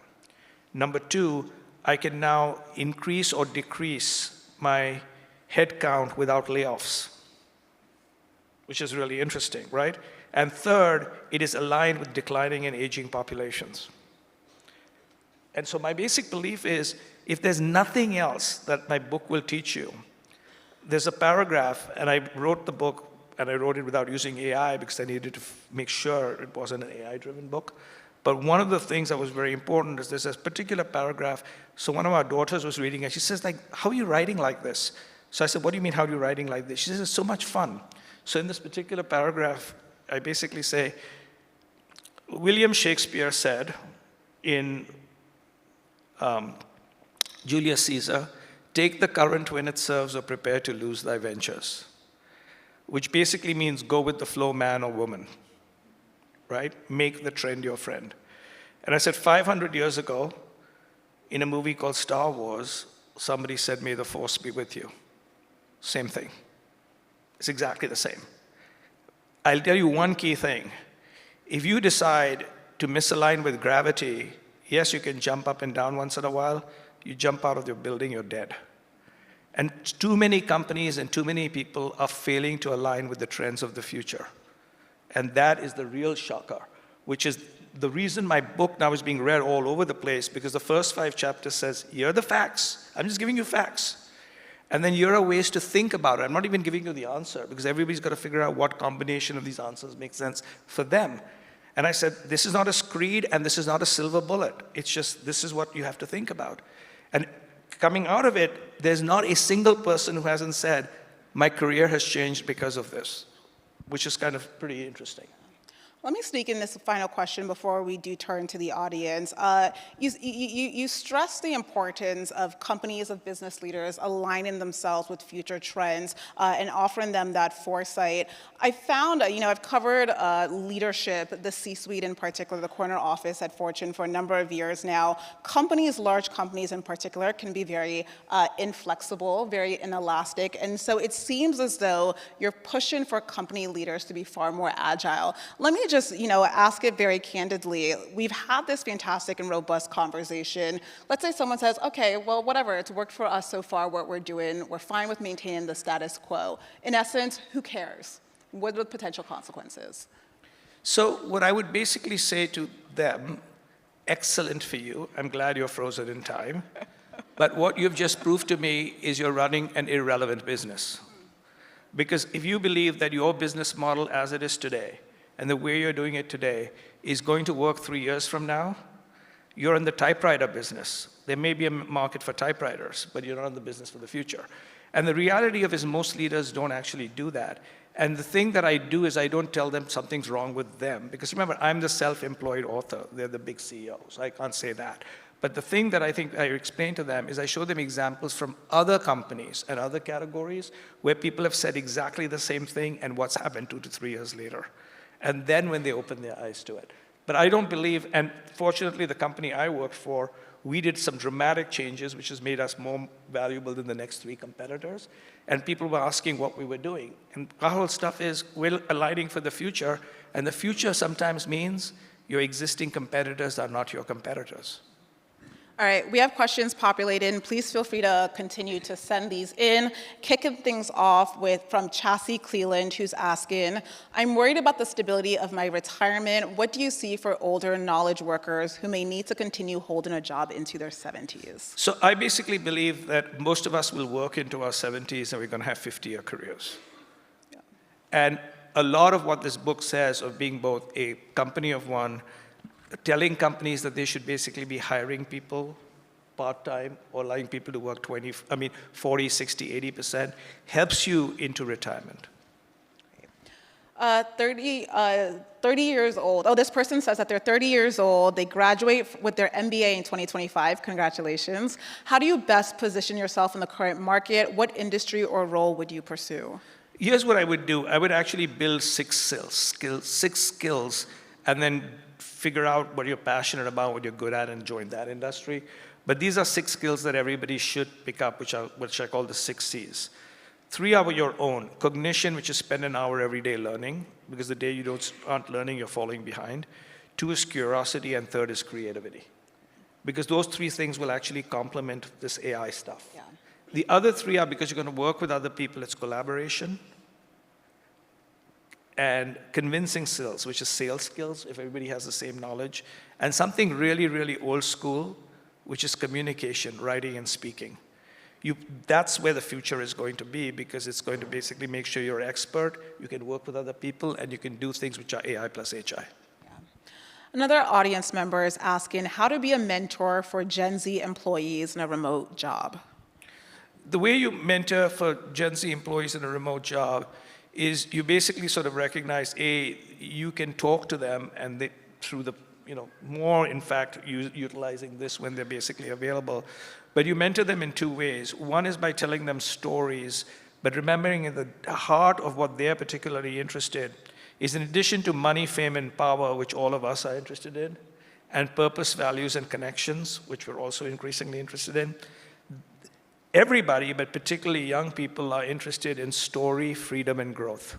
Number two, I can now increase or decrease my headcount without layoffs, which is really interesting, right? And third, it is aligned with declining and aging populations. And so my basic belief is, if there's nothing else that my book will teach you, there's a paragraph, and I wrote the book, and I wrote it without using AI because I needed to make sure it wasn't an AI-driven book. But one of the things that was very important is there's this particular paragraph. So one of our daughters was reading it. She says, like, how are you writing like this? So I said, what do you mean, how are you writing like this? She says, it's so much fun. So in this particular paragraph, I basically say, William Shakespeare said in Julius Caesar, take the current when it serves, or prepare to lose thy ventures, which basically means go with the flow, man or woman, right? Make the trend your friend. And I said 500 years ago, in a movie called Star Wars, somebody said, may the force be with you. Same thing. It's exactly the same. I'll tell you one key thing. If you decide to misalign with gravity, yes, you can jump up and down once in a while. You jump out of your building, you're dead. And too many companies and too many people are failing to align with the trends of the future. And that is the real shocker, which is the reason my book now is being read all over the place, because the first 5 chapters says, here are the facts. I'm just giving you facts. And then here are ways to think about it. I'm not even giving you the answer, because everybody's got to figure out what combination of these answers makes sense for them. And I said, this is not a screed and this is not a silver bullet. It's just, this is what you have to think about. And coming out of it, there's not a single person who hasn't said, my career has changed because of this, which is kind of pretty interesting. Let me sneak in this final question before we do turn to the audience. You stress the importance of companies, of business leaders aligning themselves with future trends and offering them that foresight. I found, I've covered leadership, the C-suite in particular, the corner office at Fortune for a number of years now. Companies, large companies in particular, can be very inflexible, very inelastic, and so it seems as though you're pushing for company leaders to be far more agile. Let me just, ask it very candidly. We've had this fantastic and robust conversation. Let's say someone says, okay, well, whatever, it's worked for us so far, what we're doing, we're fine with maintaining the status quo. In essence, who cares? What are the potential consequences? So what I would basically say to them, excellent for you. I'm glad you're frozen in time. But what you've just proved to me is you're running an irrelevant business. Because if you believe that your business model as it is today and the way you're doing it today is going to work 3 years from now, you're in the typewriter business. There may be a market for typewriters, but you're not in the business for the future. And the reality of it is most leaders don't actually do that. And the thing that I do is I don't tell them something's wrong with them. Because remember, I'm the self-employed author. They're the big CEOs. I can't say that. But the thing that I think I explain to them is I show them examples from other companies and other categories where people have said exactly the same thing and what's happened 2 to 3 years later. And then when they open their eyes to it. But I don't believe, and fortunately the company I worked for, we did some dramatic changes which has made us more valuable than the next 3 competitors. And people were asking what we were doing. And our whole stuff is we're aligning for the future. And the future sometimes means your existing competitors are not your competitors. All right, we have questions populated. Please feel free to continue to send these in. Kicking things off from Chassie Cleland, who's asking, I'm worried about the stability of my retirement. What do you see for older knowledge workers who may need to continue holding a job into their 70s? So I basically believe that most of us will work into our 70s and we're going to have 50-year careers. Yeah. And a lot of what this book says of being both a company of one, telling companies that they should basically be hiring people part-time or allowing people to work 40, 60, 80% helps you into retirement. 30 years old. Oh, this person says that they're 30 years old. They graduate with their MBA in 2025. Congratulations. How do you best position yourself in the current market? What industry or role would you pursue? Here's what I would do. I would actually build six skills, and then figure out what you're passionate about, what you're good at, and join that industry. But these are 6 skills that everybody should pick up, which I call the 6 C's. 3 are your own. Cognition, which is spend an hour every day learning, because the day you aren't learning, you're falling behind. 2 is curiosity, and 3rd is creativity. Because those 3 things will actually complement this AI stuff. Yeah. The other 3 are because you're going to work with other people, it's collaboration, and convincing skills, which is sales skills, if everybody has the same knowledge, and something really, really old school, which is communication, writing and speaking. That's where the future is going to be, because it's going to basically make sure you're an expert, you can work with other people, and you can do things which are AI plus HI. Yeah. Another audience member is asking how to be a mentor for Gen Z employees in a remote job. The way you mentor for Gen Z employees in a remote job is you basically sort of recognize, you can talk to them, and they, through the, more, in fact, utilizing this when they're basically available. But you mentor them in 2 ways. One is by telling them stories, but remembering in the heart of what they're particularly interested is, in addition to money, fame, and power, which all of us are interested in, and purpose, values, and connections, which we're also increasingly interested in, everybody, but particularly young people, are interested in story, freedom, and growth.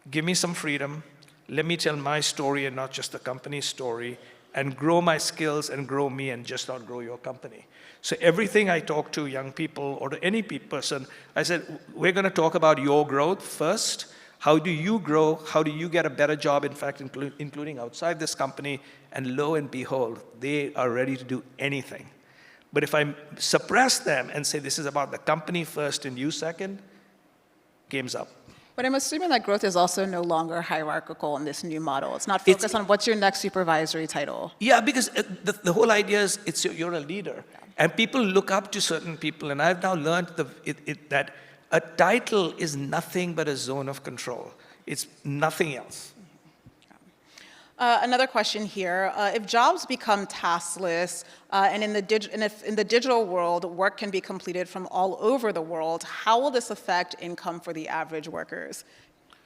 Give me some freedom. Let me tell my story and not just the company's story, and grow my skills and grow me and just not grow your company. So everything I talk to young people or to any person, I said, we're going to talk about your growth first. How do you grow? How do you get a better job, in fact, including outside this company? And lo and behold, they are ready to do anything. But if I suppress them and say this is about the company first and you second, game's up. But I'm assuming that growth is also no longer hierarchical in this new model. It's not focused on what's your next supervisory title. Yeah, because the whole idea is you're a leader. Yeah. And people look up to certain people. And I've now learned that a title is nothing but a zone of control. It's nothing else. Another question here. If jobs become taskless, and if in the digital world work can be completed from all over the world, how will this affect income for the average workers?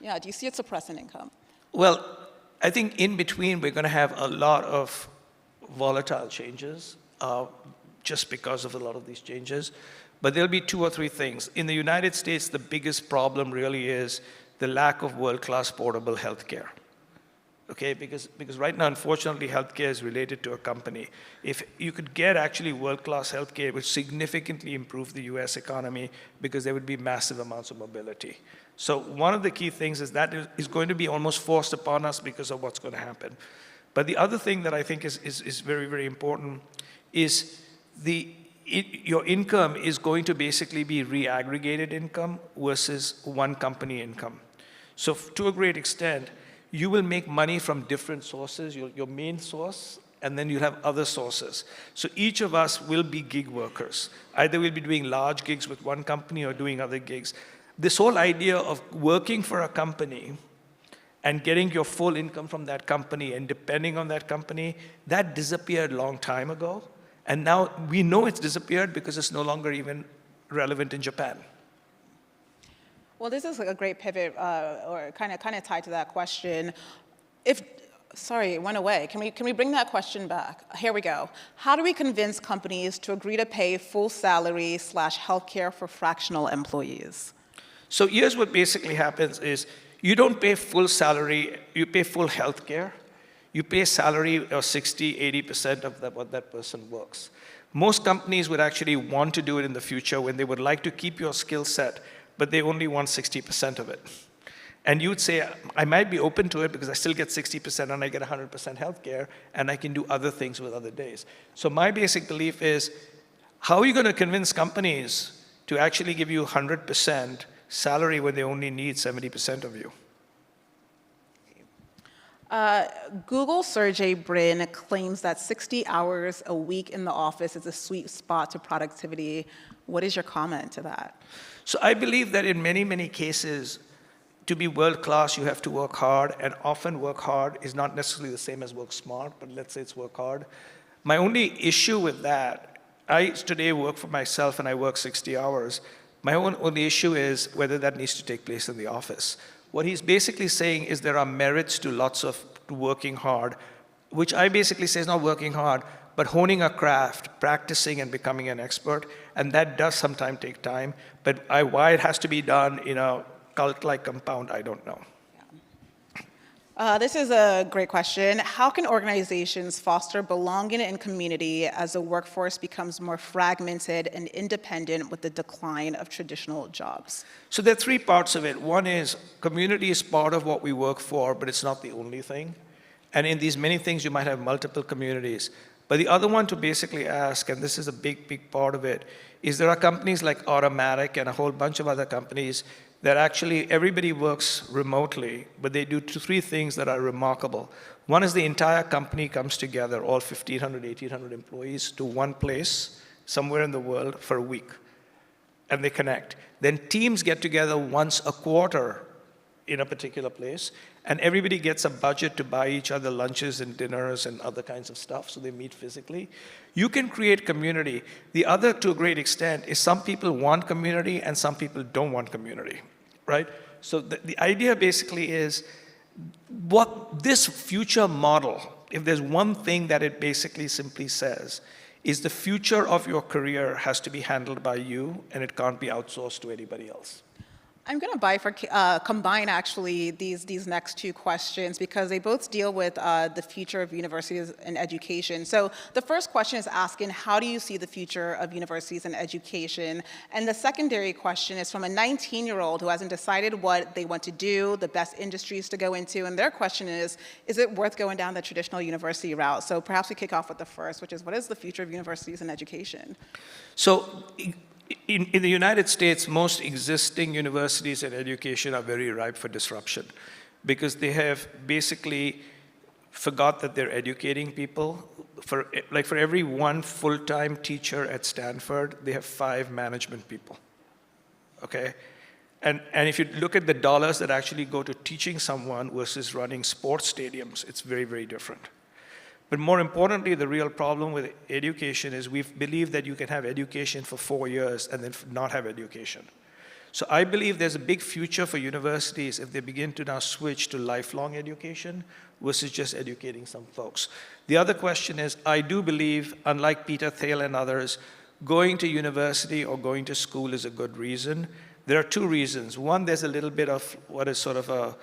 Yeah, do you see it suppressing income? Well, I think in between we're going to have a lot of volatile changes just because of a lot of these changes. But there'll be 2 or 3 things. In the United States, the biggest problem really is the lack of world-class portable health care. okay? Because right now, unfortunately, healthcare is related to a company. If you could get actually world-class healthcare, it would significantly improve the US economy because there would be massive amounts of mobility. So one of the key things is that is going to be almost forced upon us because of what's going to happen. But the other thing that I think is very, very important is your income is going to basically be reaggregated income versus one company income. So to a great extent, you will make money from different sources, your main source, and then you'll have other sources. So each of us will be gig workers. Either we'll be doing large gigs with one company or doing other gigs. This whole idea of working for a company and getting your full income from that company and depending on that company, that disappeared a long time ago. And now we know it's disappeared because it's no longer even relevant in Japan. Well, this is a great pivot, or kind of tied to that question. Sorry, it went away. Can we bring that question back? Here we go. How do we convince companies to agree to pay full salary / healthcare for fractional employees? So here's what basically happens is you don't pay full salary, you pay full healthcare. You pay salary of 60, 80% of what that person works. Most companies would actually want to do it in the future when they would like to keep your skill set, but they only want 60% of it. And you would say, I might be open to it because I still get 60% and I get 100% healthcare, and I can do other things with other days. So my basic belief is, how are you going to convince companies to actually give you 100% salary when they only need 70% of you? Google Sergey Brin claims that 60 hours a week in the office is a sweet spot to productivity. What is your comment to that? So I believe that in many, many cases, to be world-class, you have to work hard, and often work hard is not necessarily the same as work smart, but let's say it's work hard. My only issue with that, I today work for myself and I work 60 hours. My only issue is whether that needs to take place in the office. What he's basically saying is there are merits to lots of working hard, which I basically say is not working hard, but honing a craft, practicing and becoming an expert, and that does sometimes take time. But why it has to be done in a cult-like compound, I don't know. This is a great question. How can organizations foster belonging and community as the workforce becomes more fragmented and independent with the decline of traditional jobs? So there are three parts of it. One is community is part of what we work for, but it's not the only thing. And in these many things, you might have multiple communities. But the other one to basically ask, and this is a big, big part of it, is there are companies like Automatic and a whole bunch of other companies that actually everybody works remotely, but they do three things that are remarkable. One is the entire company comes together, all 1,500, 1,800 employees, to one place, somewhere in the world, for a week, and they connect. Then teams get together once a quarter in a particular place, and everybody gets a budget to buy each other lunches and dinners and other kinds of stuff, so they meet physically. You can create community. The other, to a great extent, is some people want community and some people don't want community, right? So the idea basically is what this future model, if there's one thing that it basically simply says, is the future of your career has to be handled by you and it can't be outsourced to anybody else. I'm going to combine actually these next two questions because they both deal with the future of universities and education. So the first question is asking, how do you see the future of universities and education? And the secondary question is from a 19-year-old who hasn't decided what they want to do, the best industries to go into, and their question is it worth going down the traditional university route? So perhaps we kick off with the first, which is, what is the future of universities and education? So in the United States, most existing universities and education are very ripe for disruption because they have basically forgot that they're educating people. For every one full-time teacher at Stanford, they have 5 management people, okay? And if you look at the dollars that actually go to teaching someone versus running sports stadiums, it's very, very different. But more importantly, the real problem with education is we believe that you can have education for 4 years and then not have education. So I believe there's a big future for universities if they begin to now switch to lifelong education versus just educating some folks. The other question is, I do believe, unlike Peter Thiel and others, going to university or going to school is a good reason. There are 2 reasons. One, there's a little bit of what is sort of a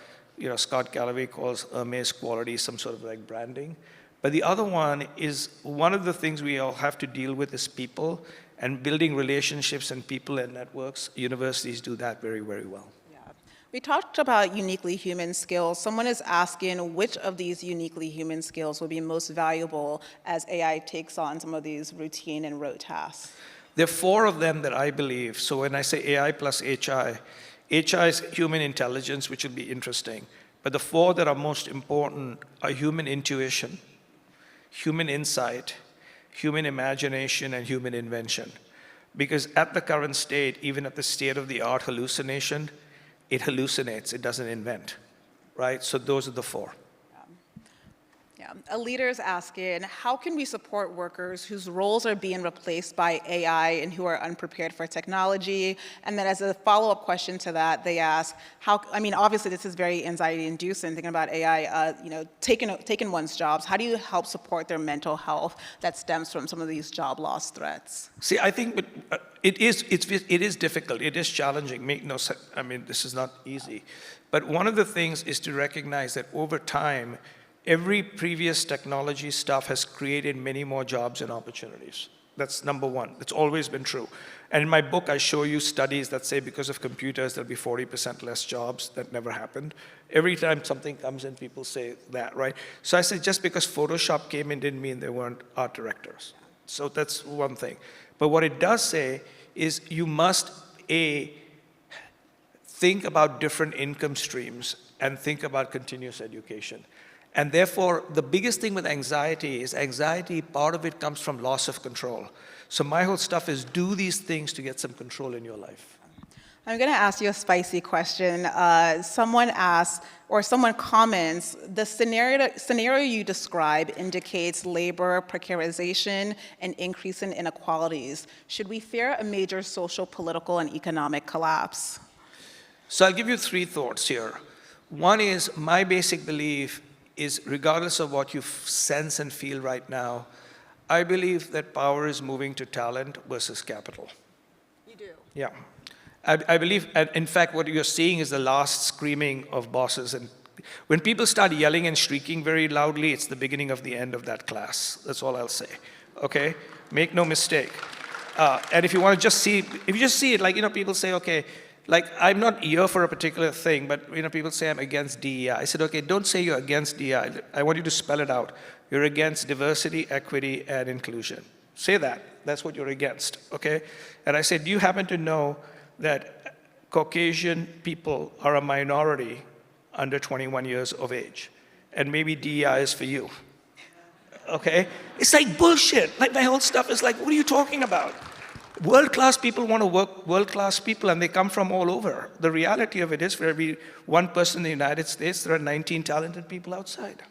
Scott Galloway calls Hermes quality some sort of like branding. But the other one is one of the things we all have to deal with is people and building relationships and people and networks. Universities do that very, very well. We talked about uniquely human skills. Someone is asking which of these uniquely human skills will be most valuable as AI takes on some of these routine and rote tasks. There are 4 of them that I believe. So when I say AI plus HI is human intelligence, which will be interesting. But the 4 that are most important are human intuition, human insight, human imagination, and human invention. Because at the current state, even at the state-of-the-art hallucination, it hallucinates, it doesn't invent, right? So those are the 4. Yeah. A leader is asking, how can we support workers whose roles are being replaced by AI and who are unprepared for technology? And then as a follow-up question to that, they ask, obviously this is very anxiety-inducing, thinking about AI, taking one's jobs. How do you help support their mental health that stems from some of these job loss threats? See, I think it is difficult. It is challenging. This is not easy. But one of the things is to recognize that over time, every previous technology stuff has created many more jobs and opportunities. That's number one. It's always been true. And in my book, I show you studies that say because of computers, there'll be 40% less jobs. That never happened. Every time something comes in, people say that, right? So I say just because Photoshop came in didn't mean there weren't art directors. So that's one thing. But what it does say is you must, think about different income streams and think about continuous education. And therefore, the biggest thing with anxiety is part of it comes from loss of control. So my whole stuff is do these things to get some control in your life. I'm going to ask you a spicy question. Someone asks, or someone comments, the scenario you describe indicates labor precarization and increase in inequalities. Should we fear a major social, political, and economic collapse? So I'll give you 3 thoughts here. One is my basic belief is regardless of what you sense and feel right now, I believe that power is moving to talent versus capital. You do? Yeah. I believe, in fact, what you're seeing is the last screaming of bosses. And when people start yelling and shrieking very loudly, it's the beginning of the end of that class. That's all I'll say, okay? Make no mistake. And if you want to just see, it, people say, okay, I'm not here for a particular thing, but people say I'm against DEI. I said, okay, don't say you're against DEI. I want you to spell it out. You're against diversity, equity, and inclusion. Say that. That's what you're against, okay? And I said, do you happen to know that Caucasian people are a minority under 21 years of age? And maybe DEI is for you, okay? It's like bullshit. My whole stuff is like, what are you talking about? World-class people want to work world-class people, and they come from all over. The reality of it is, for every 1 person in the United States, there are 19 talented people outside.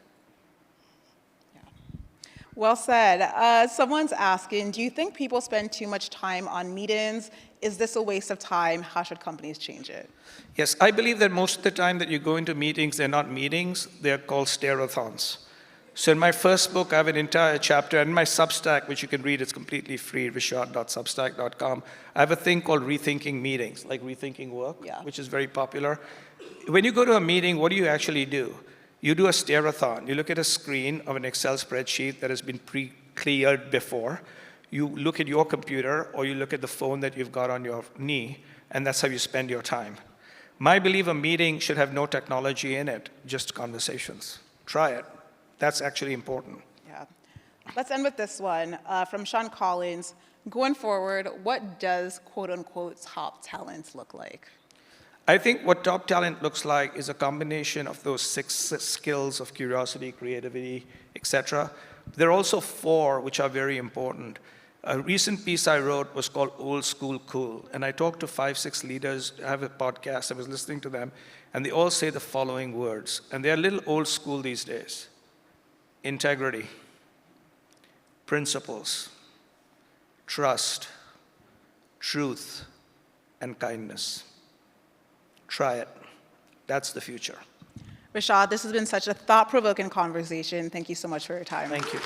Yeah. Well said. Someone's asking, do you think people spend too much time on meetings? Is this a waste of time? How should companies change it? Yes, I believe that most of the time that you go into meetings, they're not meetings, they're called stare-a-thons. So in my first book, I have an entire chapter, and in my Substack, which you can read, it's completely free, rishad.substack.com. I have a thing called Rethinking Meetings, like rethinking work, which is very popular. When you go to a meeting, what do you actually do? You do a stare-a-thon. You look at a screen of an Excel spreadsheet that has been pre-cleared before. You look at your computer, or you look at the phone that you've got on your knee, and that's how you spend your time. My belief, a meeting should have no technology in it, just conversations. Try it. That's actually important. Yeah. Let's end with this one from Sean Collins. Going forward, what does quote-unquote top talent look like? I think what top talent looks like is a combination of those 6 skills of curiosity, creativity, etc. There are also 4 which are very important. A recent piece I wrote was called Old School Cool, and I talked to 5, 6 leaders. I have a podcast. I was listening to them, and they all say the following words, and they're a little old school these days. Integrity, principles, trust, truth, and kindness. Try it. That's the future. Rishad, this has been such a thought-provoking conversation. Thank you so much for your time. Thank you.